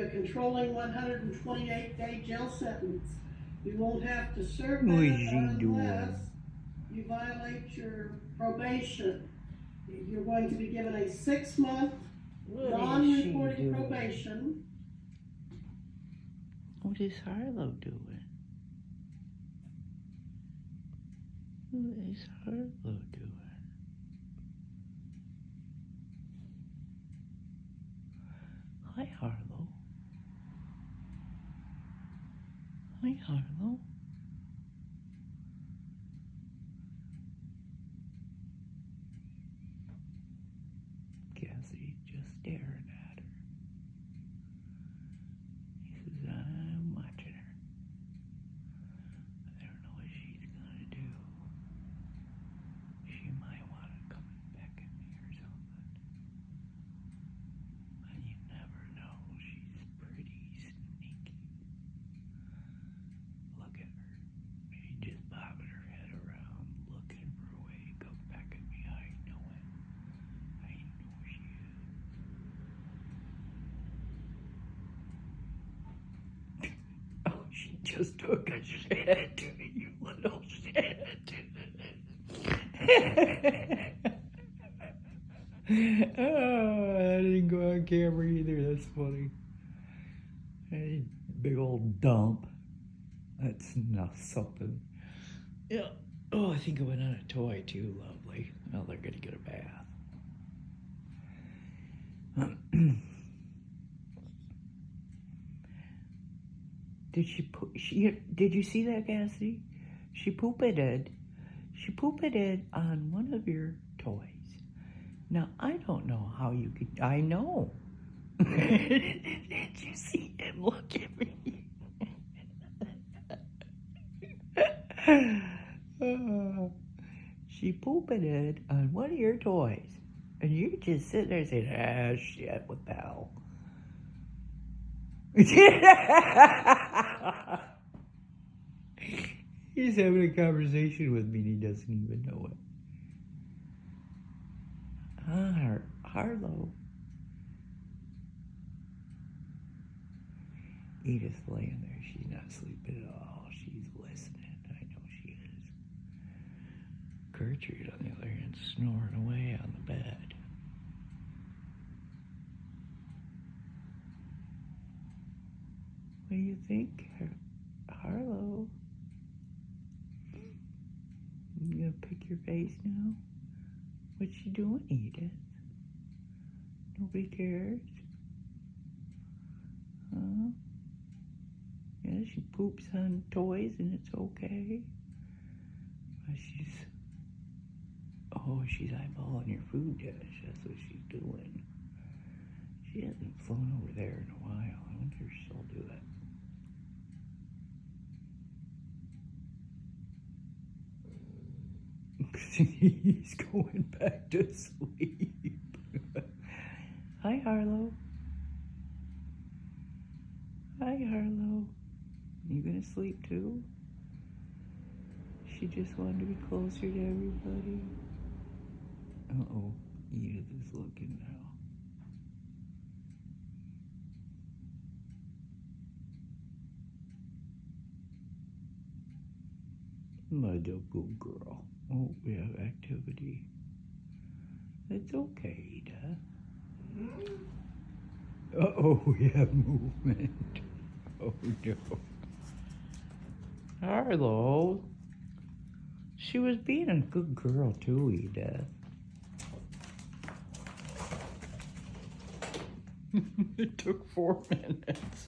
you a controlling 128-day jail sentence. You won't have to serve What is that she unless doing? you violate your probation. You're going to be given a 6-month non-reporting probation. What is Harlow doing? What is Harlow doing? Hi, Harlow. Hi, Harlow. Cassidy's just staring at her. He says, I'm watching her. I don't know what she's gonna do. She might want to come back at me or something. But you never know. She's pretty sneaky. Look at her. She's just bobbing her head around, looking for a way to come back at me. I know it. I know she is. Oh, she just took a shit, you little shit. Oh, that didn't go on camera either. That's funny. Hey, big old dump. That's not something. Yeah. Oh, I think I went on a toy too. Lovely. Well, they're gonna get a bath. Did she put? Did you see that, Cassidy? She pooped it. She pooped it on one of your toys. Now I don't know how you could. I know. Did you see him look at me? She pooped it on one of your toys, and you just sit there saying, "Ah, shit! What the hell?" He's having a conversation with me and he doesn't even know it. Harlow. Edith's laying there. She's not sleeping at all. She's listening. I know she is. Gertrude, on the other hand, snoring away on the bed. What do you think, Harlow? You gonna pick your face now? What's she doing, Edith? Nobody cares? Huh? Yeah, she poops on toys and it's okay. But she's eyeballing your food dish. That's what she's doing. She hasn't flown over there in a while. I wonder if she'll do it. He's going back to sleep. Hi, Harlow. Hi, Harlow. You gonna sleep too? She just wanted to be closer to everybody. Uh-oh, Edith is looking now. My good girl. Oh, we have activity. It's okay, Edith. Uh-oh, we have movement. Oh, no. Harlow. She was being a good girl, too, Edith. It took 4 minutes.